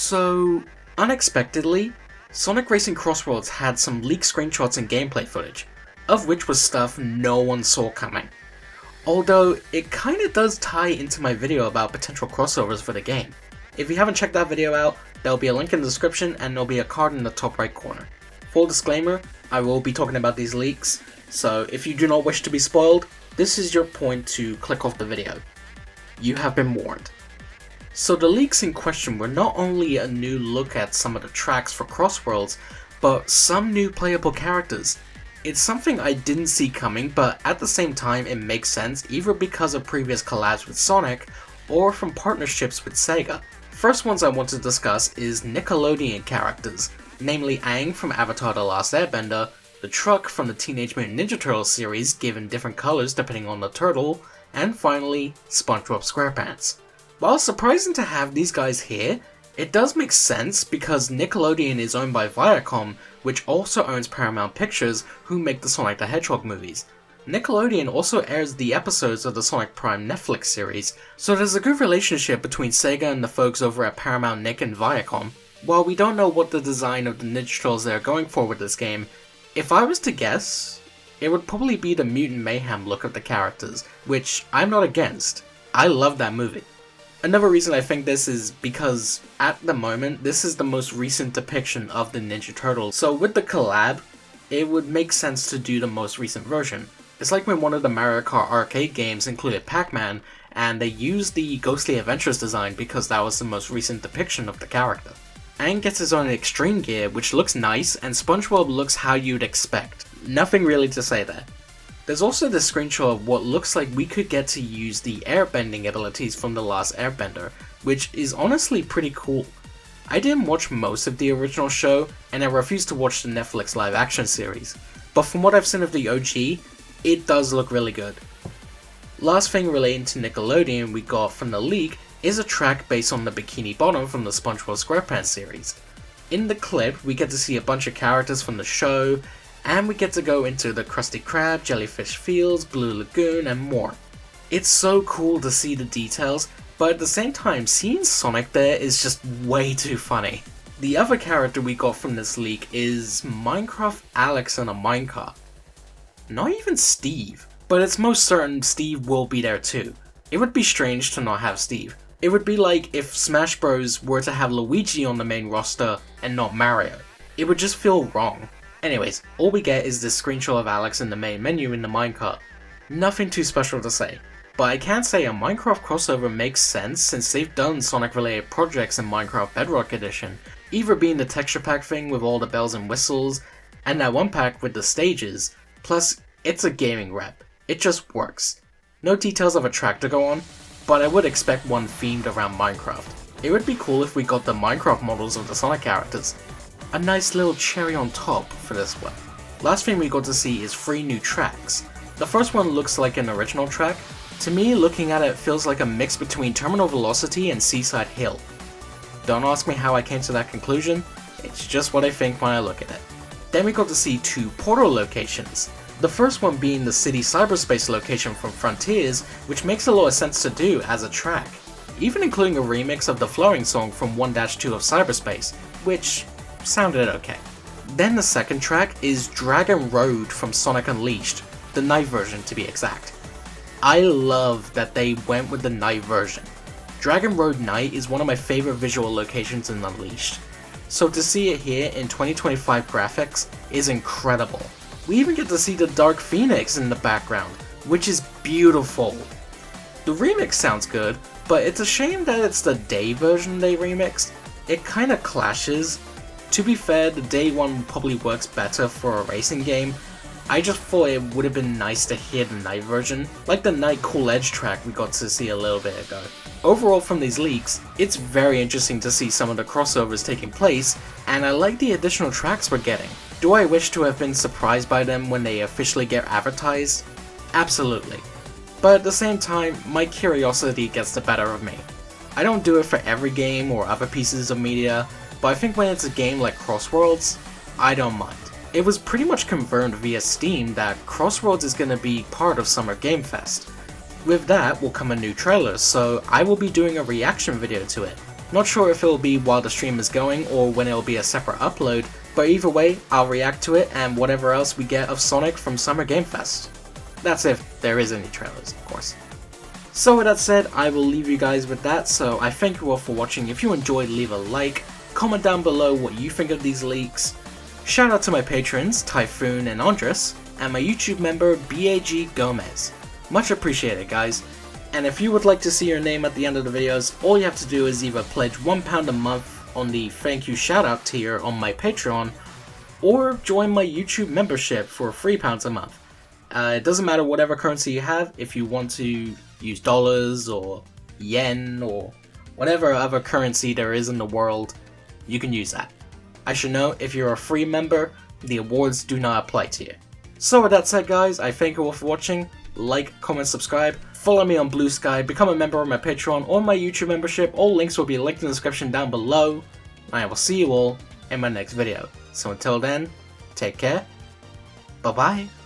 So, unexpectedly, Sonic Racing Crossworlds had some leaked screenshots and gameplay footage, of which was stuff no one saw coming. Although, it kinda does tie into my video about potential crossovers for the game. If you haven't checked that video out, there'll be a link in the description and there'll be a card in the top right corner. Full disclaimer, I will be talking about these leaks, so if you do not wish to be spoiled, this is your point to click off the video. You have been warned. So the leaks in question were not only a new look at some of the tracks for Crossworlds, but some new playable characters. It's something I didn't see coming, but at the same time it makes sense either because of previous collabs with Sonic, or from partnerships with Sega. First ones I want to discuss is Nickelodeon characters, namely Aang from Avatar: The Last Airbender, the Truck from the Teenage Mutant Ninja Turtles series given different colors depending on the turtle, and finally, SpongeBob SquarePants. While surprising to have these guys here, it does make sense because Nickelodeon is owned by Viacom, which also owns Paramount Pictures, who make the Sonic the Hedgehog movies. Nickelodeon also airs the episodes of the Sonic Prime Netflix series, so there's a good relationship between Sega and the folks over at Paramount Nick and Viacom. While we don't know what the design of the Ninja Turtles they are going for with this game, if I was to guess, it would probably be the Mutant Mayhem look of the characters, which I'm not against. I love that movie. Another reason I think this is because, at the moment, this is the most recent depiction of the Ninja Turtles, so with the collab, it would make sense to do the most recent version. It's like when one of the Mario Kart arcade games included Pac-Man, and they used the Ghostly Adventures design because that was the most recent depiction of the character. Aang gets his own extreme gear, which looks nice, and SpongeBob looks how you'd expect. Nothing really to say there. There's also this screenshot of what looks like we could get to use the airbending abilities from The Last Airbender, which is honestly pretty cool. I didn't watch most of the original show, and I refused to watch the Netflix live action series, but from what I've seen of the OG, it does look really good. Last thing relating to Nickelodeon we got from the leak is a track based on the Bikini Bottom from the SpongeBob SquarePants series. In the clip, we get to see a bunch of characters from the show, and we get to go into the Krusty Krab, Jellyfish Fields, Blue Lagoon, and more. It's so cool to see the details, but at the same time, seeing Sonic there is just way too funny. The other character we got from this leak is Minecraft Alex in a minecart. Not even Steve, but it's most certain Steve will be there too. It would be strange to not have Steve. It would be like if Smash Bros were to have Luigi on the main roster and not Mario. It would just feel wrong. Anyways, all we get is this screenshot of Alex in the main menu in the minecart. Nothing too special to say, but I can say a Minecraft crossover makes sense since they've done Sonic related projects in Minecraft Bedrock Edition, either being the texture pack thing with all the bells and whistles, and that one pack with the stages, plus it's a gaming rep. It just works. No details of a track to go on, but I would expect one themed around Minecraft. It would be cool if we got the Minecraft models of the Sonic characters. A nice little cherry on top for this one. Last thing we got to see is 3 new tracks. The first one looks like an original track. To me, looking at it feels like a mix between Terminal Velocity and Seaside Hill. Don't ask me how I came to that conclusion, it's just what I think when I look at it. Then we got to see 2 portal locations. The first one being the city cyberspace location from Frontiers, which makes a lot of sense to do as a track, even including a remix of the Flowing song from 1-2 of Cyberspace, which sounded okay. Then the second track is Dragon Road from Sonic Unleashed, the night version to be exact. I love that they went with the night version. Dragon Road Night is one of my favorite visual locations in Unleashed, so to see it here in 2025 graphics is incredible. We even get to see the Dark Phoenix in the background, which is beautiful. The remix sounds good, but it's a shame that it's the day version they remixed. It kinda clashes. To be fair, the day one probably works better for a racing game. I just thought it would have been nice to hear the night version, like the Night Cool Edge track we got to see a little bit ago. Overall from these leaks, it's very interesting to see some of the crossovers taking place, and I like the additional tracks we're getting. Do I wish to have been surprised by them when they officially get advertised? Absolutely. But at the same time, my curiosity gets the better of me. I don't do it for every game or other pieces of media, but I think when it's a game like Crossworlds, I don't mind. It was pretty much confirmed via Steam that Crossworlds is going to be part of Summer Game Fest. With that will come a new trailer, so I will be doing a reaction video to it. Not sure if it will be while the stream is going or when it will be a separate upload, but either way, I'll react to it and whatever else we get of Sonic from Summer Game Fest. That's if there is any trailers, of course. So with that said, I will leave you guys with that, so I thank you all for watching. If you enjoyed, leave a like, comment down below what you think of these leaks. Shout out to my patrons, Typhoon and Andres, and my YouTube member, BAG Gomez. Much appreciated, guys. And if you would like to see your name at the end of the videos, all you have to do is either pledge £1 a month on the thank you shoutout tier on my Patreon, or join my YouTube membership for £3 a month. It doesn't matter whatever currency you have. If you want to use dollars or yen or whatever other currency there is in the world, you can use that. I should know, if you're a free member, the awards do not apply to you. So with that said, guys, I thank you all for watching. Like, comment, subscribe, follow me on Blue Sky, become a member of my Patreon or my YouTube membership. All links will be linked in the description down below. And I will see you all in my next video. So until then, take care, bye bye.